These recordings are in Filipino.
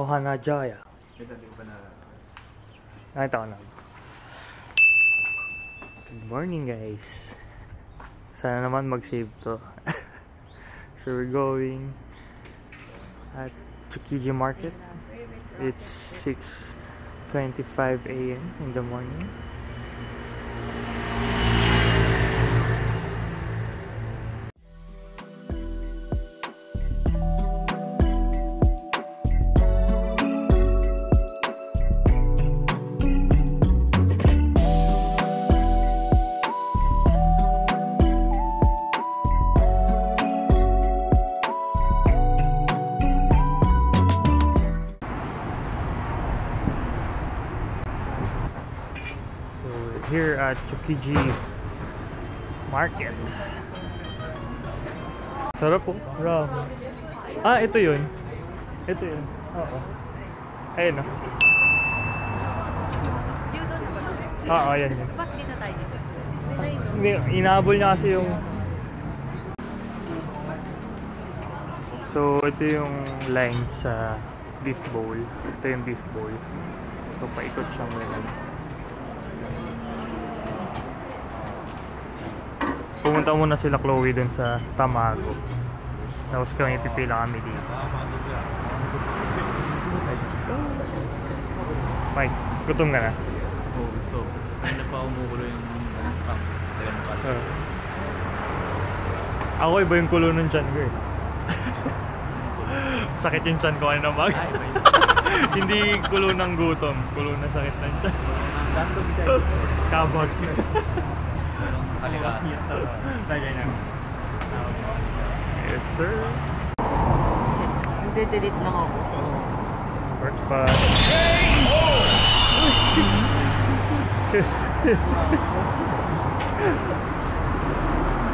Hanajaya. Nakita ko na. Good morning guys. Sana naman mag-save to. So we're going at Tsukiji Market. It's 6:25 a.m. in the morning. Here at Tsukiji Market. Sarap po. Ramen. Ah, ito yun. Ito yun. Oo. Ayun o. Oo, yan yun. Ba't dito tayo dito? Hindi, inaabol niya kasi yung... So, ito yung line sa beef bowl. Ito yung beef bowl. So, paikot siyang meron. Pumunta muna sila Chloe dun sa Tamago. Tapos kami pipila kami dito. Mike, gutom ka na? Oo, so hindi pa umukulo yung pang. Ako iba yung kulo ng tiyan ko eh. Sakit yung tiyan ko kanina mag. Hindi kulo ng gutom, kulo na sakit ng tiyan. Kabag. Lagay na. Yes sir. Nagde-delete lang ako. So Breakfast.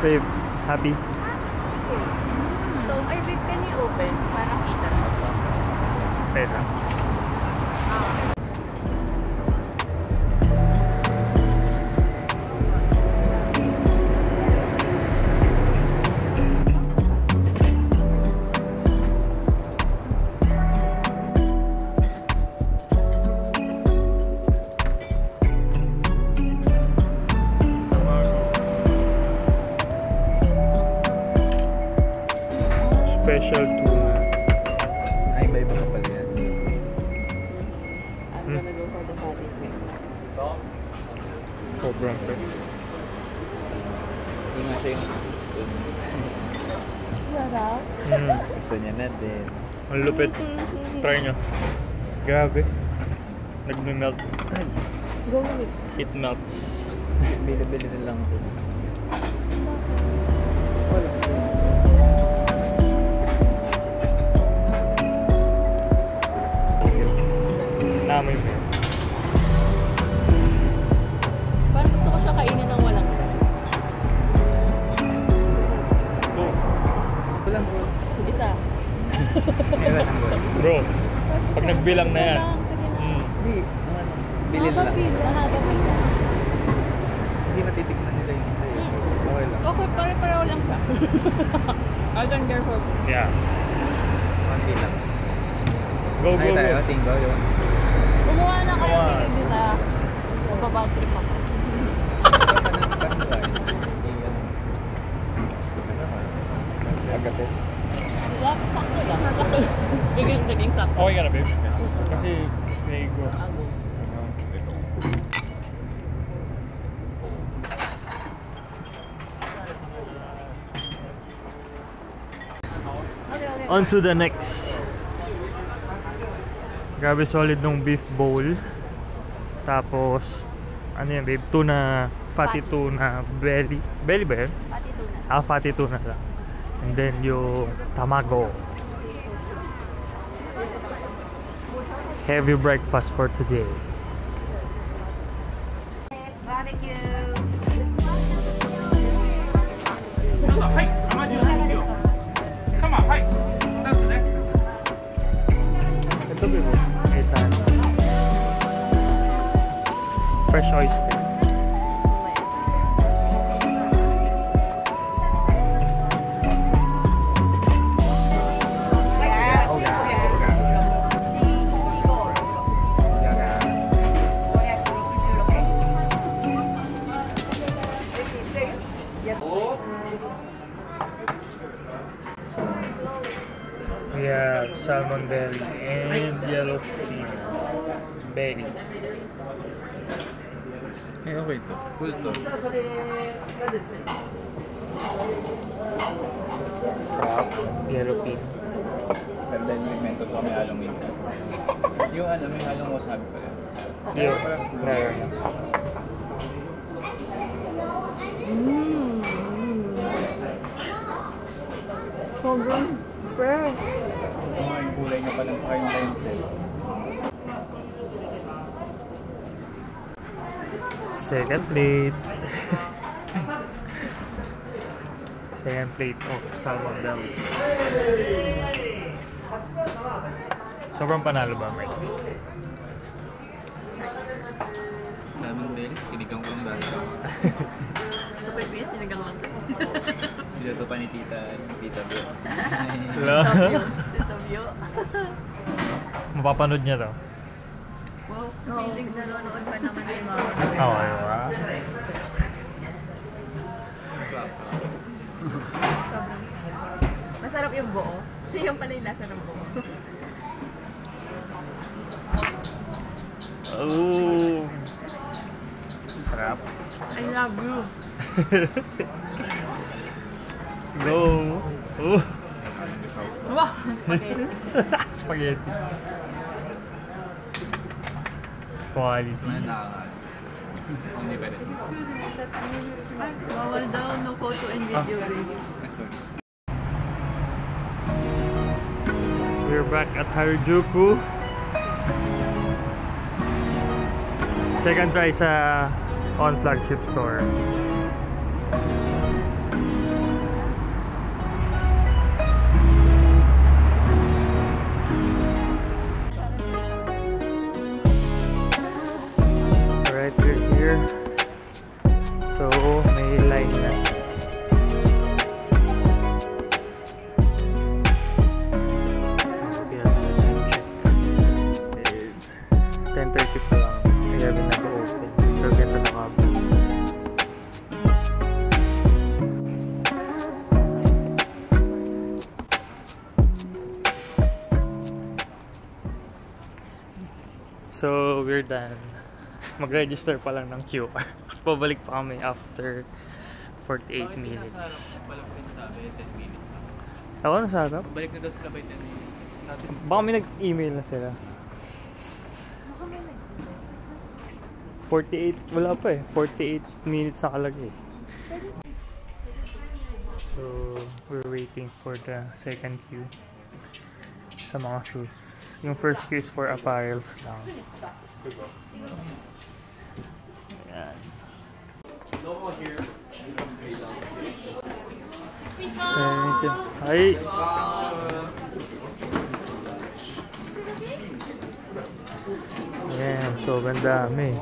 Babe, happy? So, ay babe, can you open? Para kita mo. Pwede. Special tuna. Ay, iba-iba ka pala yan. I'm gonna go for the fatty fish. Sobrang fresh. Yung nga siya yung Sarap. gusto niya na din. Ang lupit. Try nyo. Grabe. Nagme-melt. Go mix. It melts. Bili-bili na lang ako. Wala. Namin. Parang gusto ko siya kainin ng walang Go. Walang bro. isa. Ay, walang bro. Bro, pag nagbilang na yan. Sige na. Hindi. Bili na lang. Mahaba pila. Hindi matitignan nila yung isa yun. Okay lang. Okay, pare-pareho lang siya. I'll turn there for... Yeah. Konti lang. Go, go, Ay tayo, go. tinggo yun. Kumuha na kayo Kumuha. dito sa... Mababad trip ako. Agad eh. Sakto lang. Biging sakto. Okay ka na, babe? Kasi may go. On to the next. Grabe solid nung beef bowl. Tapos, ano yan babe? Tuna, fatty tuna, belly. Belly ba yun? Pati tuna. Ah, fatty tuna lang. And then yung tamago. Heavy breakfast for today. Barbecue. Ito ba yun? Fresh oyster. salmon belly, and yellowfin belly. Eh, okay to. Cool to. Sarap. Yellowfin. Pero dahil may mentos ako, may halong yun. Yung ano, may halong wasabi pala. Yun. Meron. Sobrang fresh. Yung kulay niya palang sa kayong lenses. Second plate. Second plate of salmon belly. Sobrang panalo ba, Mike? Salmon belly, sinigang ko lang dahil. Kapag may sinigang lang ito. Bilato pa ni Tita Bio. Hello? Tito Bio. Mapapanood niya to. Wow, feeling nanonood pa naman kay Mama. Okay, ba? Sobrang masarap yung buo. Yung pala yung lasa ng buo. Oh. Sarap. I love you. Let's go. Oh. Wow! Okay. Spaghetti. Quality. Ano nakakaano? Hindi pa rin. Bawal daw, no photo and video. Sorry. We're back at Harajuku. Second try sa on flagship store. Alright, we're here. So, may line na. Okay, it's 10:30 pa lang. 11 na open. So, ganito na kabo. So, we're done. Mag-register pa lang ng QR. Pabalik pa kami after 48 minutes. Balak din sabi, 10 minutes. Ako nasarap. Balik na daw sila by 10 minutes. Baka may nag-email na sila. 48, wala pa eh. 48 minutes nakalagay. So, we're waiting for the second queue sa mga shoes. Yung first queue is for apparels lang. Ayan. Hi! Ayan, so ganda dami.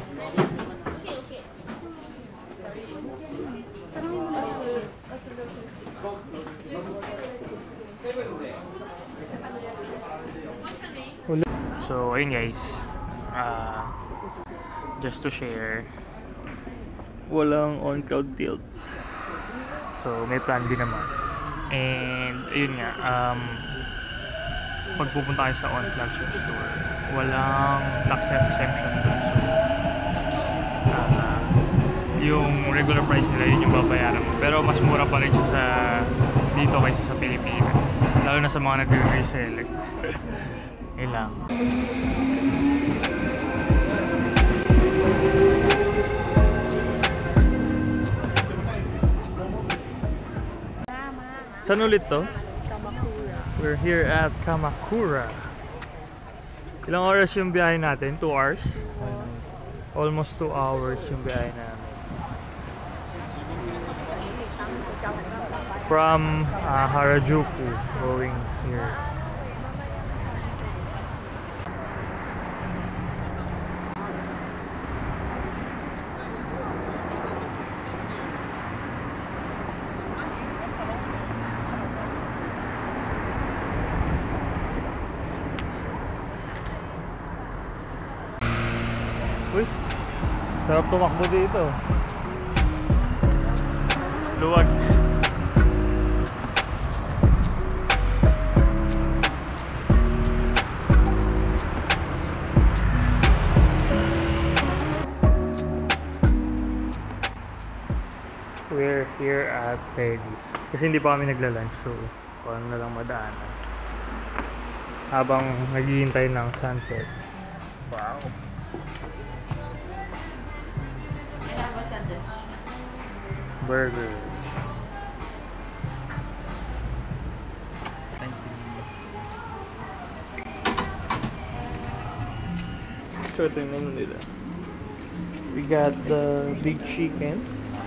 So, ayun guys. Just to share, walang on-cloud tilt. So, may plan din naman. And, ayun nga, pag pupunta kayo sa on-flagship store, walang tax exemption dun. So, yung regular price nila, yun yung babayaran mo. Pero mas mura pa rin siya sa dito kaysa sa Pilipinas. Lalo na sa mga nag-resell. Yun lang. Saan ulit to? Kamakura. We're here at Kamakura. Ilang oras yung biyahe natin? 2 hours? Almost 2 hours yung biyahe namin. From Harajuku going here. Uy, sarap tumakbo dito. Luwag. We're here at Peggy's. Kasi hindi pa kami nagla-lunch, so kung ano na lang madaanan. Habang naghihintay ng sunset. Wow! Kailangan ba sandwich? Burger. Thank you. So ito yung menu nila. We got the big chicken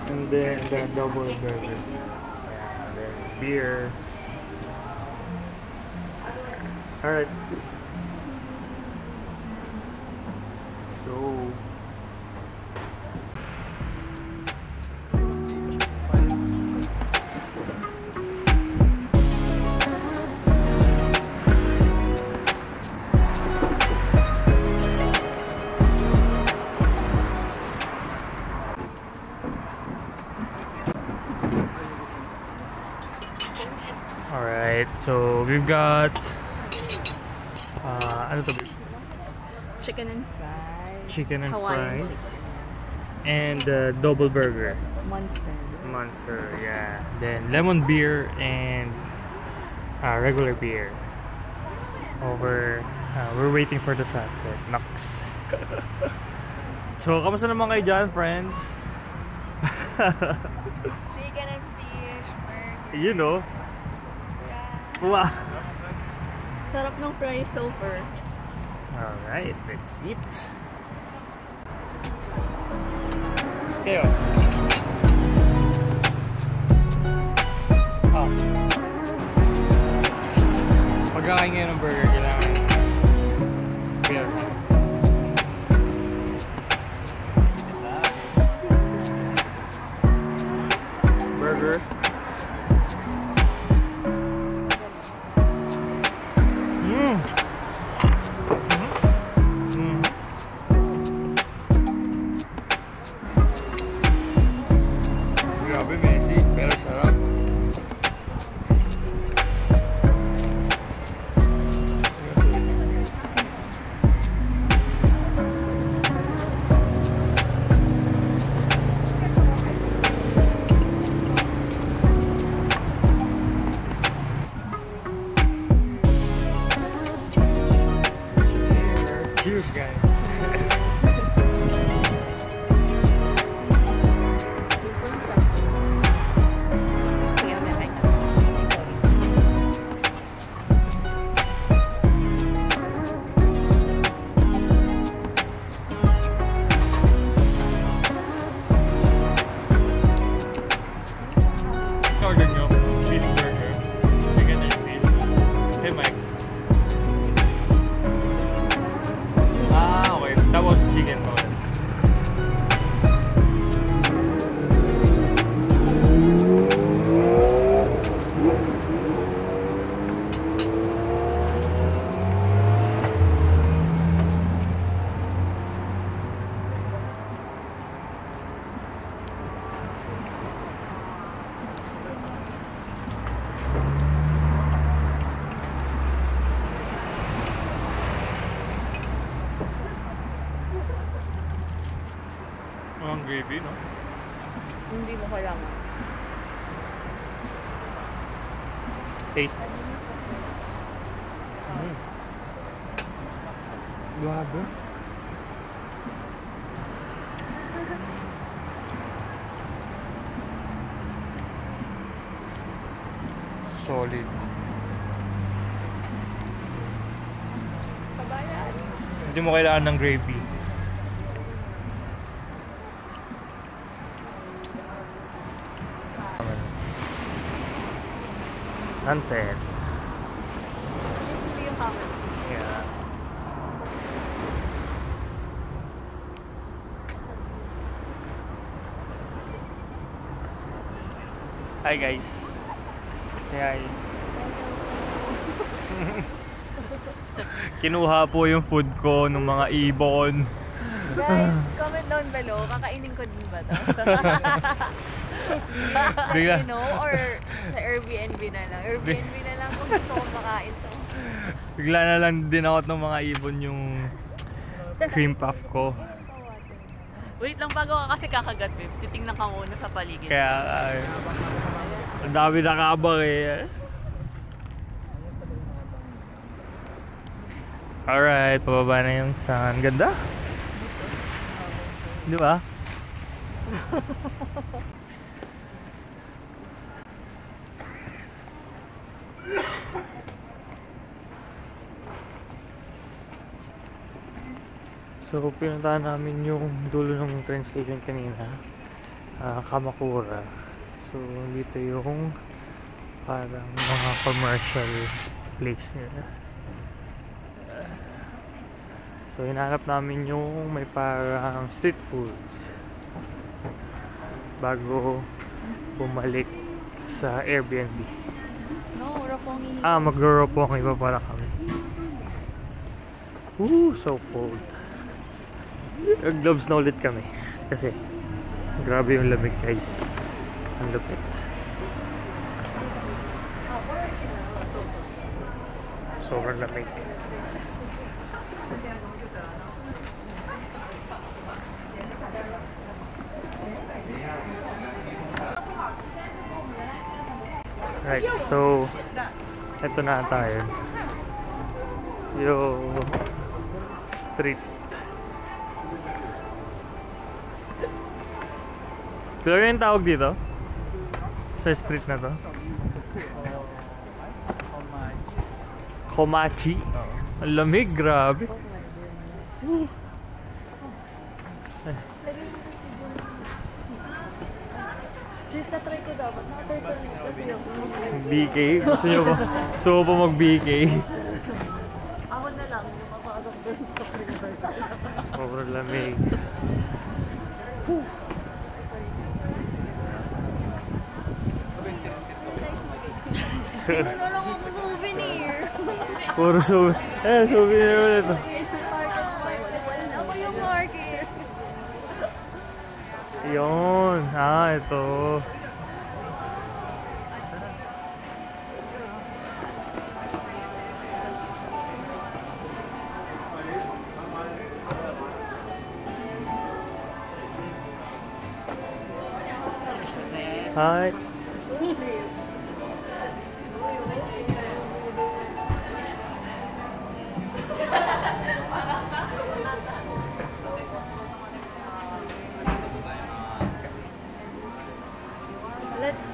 and then the double burger. And then beer. Alright. Let's go. Alright, so we've got ano to? Chicken and fries. Chicken and Hawaiian fries. chicken. And double burger. Monster. Monster, yeah. Then lemon beer and regular beer. We're waiting for the sunset. Naks. So, kamusta naman kayo dyan, friends? Chicken and fish. Burger. You know. Yeah. Wow. Sarap ng fries so far. Alright, let's eat. Kayo. Oh. Pagkakain ngayon ng burger, kailangan beer. Burger. Grabe, messy, pero sarap. Cheers, guys. Kaya may kain. Order nyo, fish burger. Chicken and fish. Hey, Mike. Ah, okay. That was chicken noodle. Ang gravy, no? Hindi mo kailangan. Taste. Grabe. Solid. Kabayan. Hindi mo kailangan ng gravy. Sunset. Hindi yung hammer. Yeah. Hi guys. Say hi. Kinuha po yung food ko ng mga ibon. Guys, comment down below. Kakainin ko din ba to? Bigla. You know, or sa Airbnb na lang. Airbnb na lang kung gusto ko makain to. Bigla na lang din ako ng mga ibon yung cream puff ko. Wait lang, bago ka kasi kakagat, babe. Titingnan ka muna sa paligid. Kaya, ang dami nakabang eh. Alright, pababa na yung sun. Ganda. Di ba? So, pinuntahan namin yung dulo ng train station kanina. Kamakura. So, dito yung parang mga commercial place nila. So, hinahanap namin yung may parang street foods bago bumalik sa Airbnb. No, Roppongi. Magro-Roppongi iba pala kami. Ooh, so cold. Gloves na ulit kami kasi grabe yung lamig, guys. Ang lupit. Sobrang lamig. Right, so eto na tayo. Yung street. Kaya yung tawag dito? Sa street na to? Komachi. Ang lamig, grabe. Try ko dapat. Nakatry ko rin kasi ako. BK? Gusto nyo ba? Gusto mo pa mag-BK? Ako na lang, yung mapapagod doon sa freezer. Sobrang lamig. Ano lang ako souvenir? Puro souvenir ulit. Ako yung market. Yun. Ito. Hi. Let's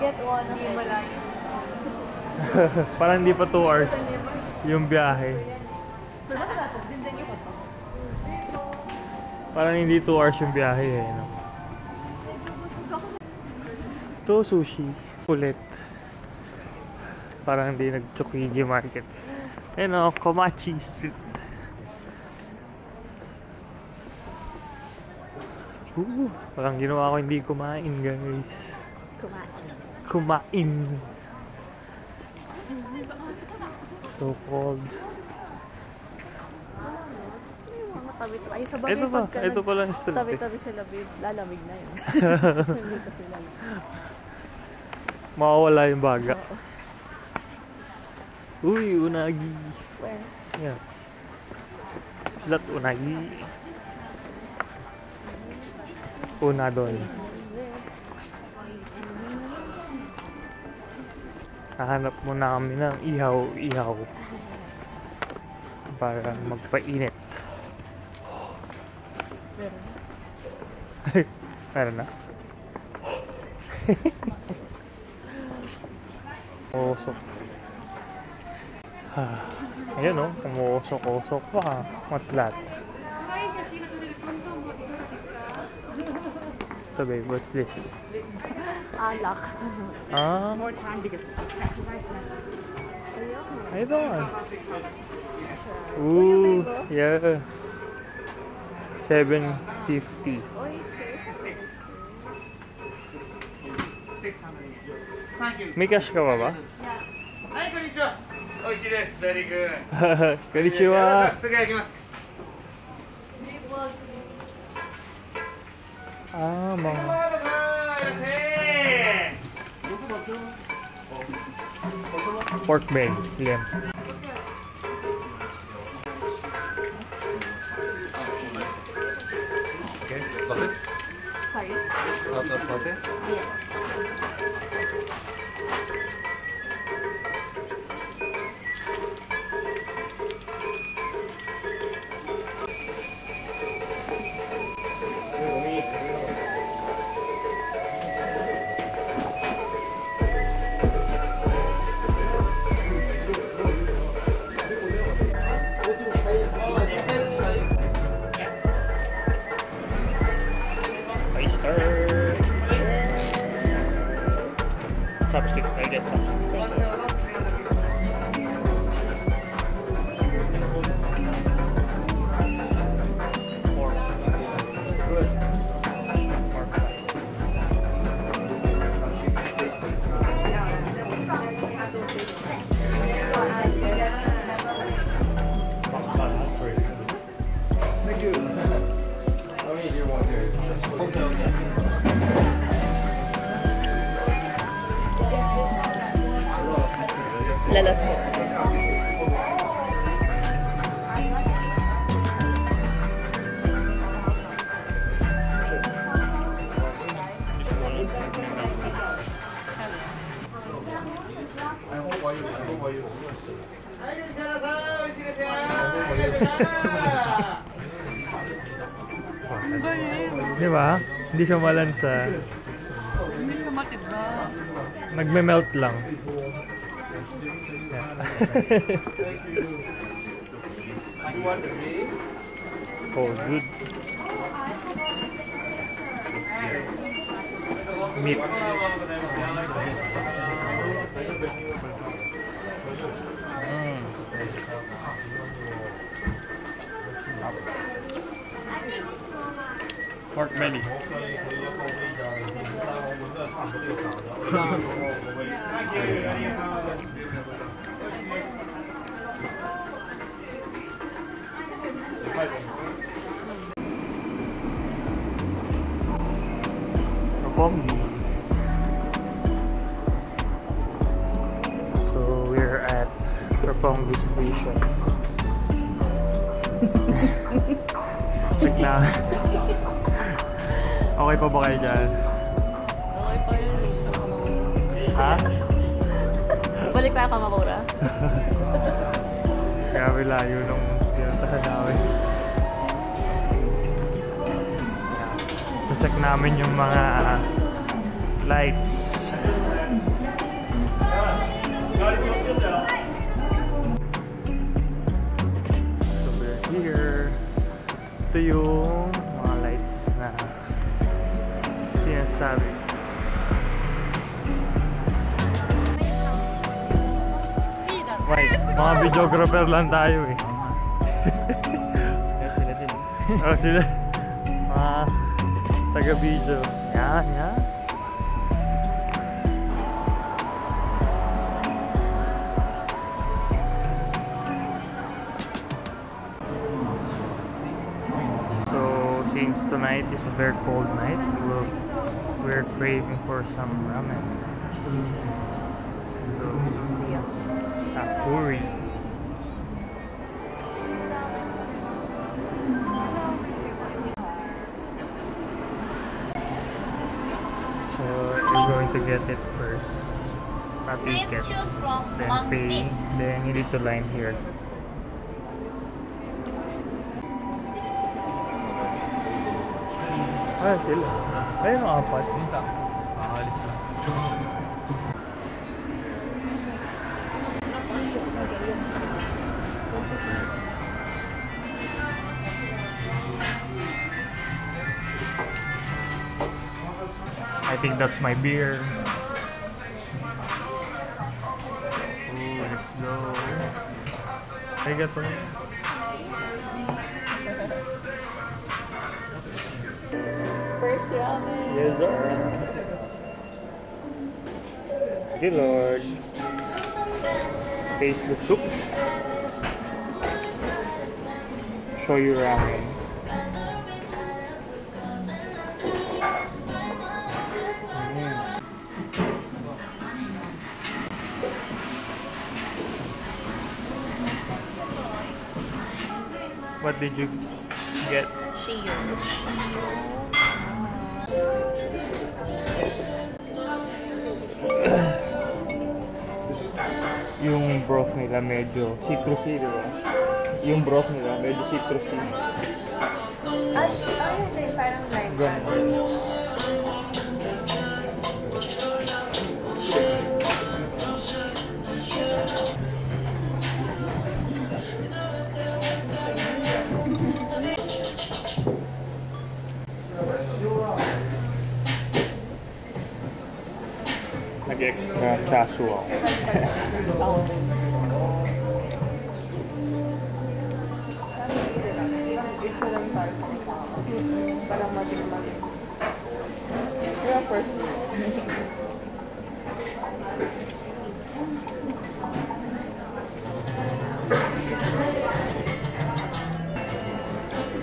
get one. Hindi malayo. Parang hindi pa 2 hours yung biyahe. Parang hindi 2 hours yung biyahe eh. No? Ito sushi. Ulit. Parang hindi nag-Chokiji Market. Ayun o, Komachi Street. Parang ginawa ko hindi kumain, guys. Kumain. So cold. Mga tabi-tabi. Ay, sa bagay, Ito pa lang street. tabi-tabi sa labib. Lalamig na yun. Hindi kasi lalamig. Mawawala yung baga. Uy, unagi. Where? Yeah. Flat unagi. Unadon. Hahanap muna kami ng ihaw para magpainit. Meron na? Usok. Ayun o, umuusok-usok pa. What's that? Ito babe, what's this? Alak. I don't. Ooh, yeah. 750. May cash ka ba? Hi, konnichiwa. Oishii desu. Very good. Konnichiwa. すぐ焼きます。 Mga pork belly, lamb. faucet? Sorry? Out of faucet? Yes. Oyster! Chopsticks, I get chopsticks. Pork. Pork fry. Thank you. How many do you want here? Lalas po. Di ba? Hindi siya malansa. Hindi siya matibla. Nagme-melt lang. Yeah. Oh, good. Meat. Pork belly. Roppongi. So we're at Roppongi Station. Check na. Okay pa ba kayo dyan? Okay pa yun. Ha? Balik tayo Kamakura. Grabe layo nung pinuntahan namin. Check namin yung mga lights. So we're here. Ito yung mga lights na sinasabi. Wait, mga videographer lang tayo eh. Sila din. Oh, sila. Mga taga-video. Yan, yan. So, since tonight is a very cold night, we're craving for some ramen. So, Afuri. So you're going to get it first. Please Ticket. choose from Then among pay. these. Then you need to line here. Ah, sila. Ayun ang apat. Alis na. I think that's my beer. Ooh, let's go. I got some. First ramen. Yes, sir. Good Lord. Taste the soup. Show you ramen. What did you get? Shio. broth nila medyo citrusy, di ba? Yung broth nila medyo citrusy. Ayun din, parang like that. Ganun. Nag-extra chasu ako. Ito lang tayo. Parang matik-matik. Kaya first.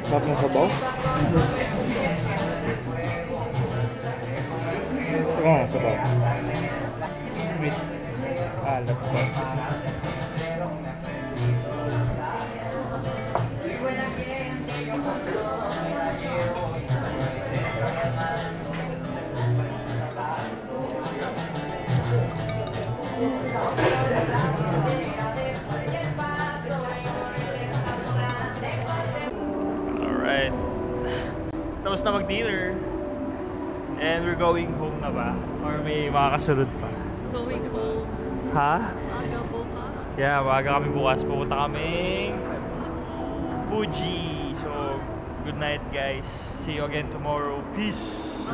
Sarap ng sabaw? Oo, sabaw. With alat pa. Alright. Tapos na mag-dinner. And we're going home na ba? Or may makakasunod pa? Going home. Ha? Aga po ka. Yeah, maaga kami bukas. Pupunta kaming Fuji. So, good night guys. See you again tomorrow. Peace!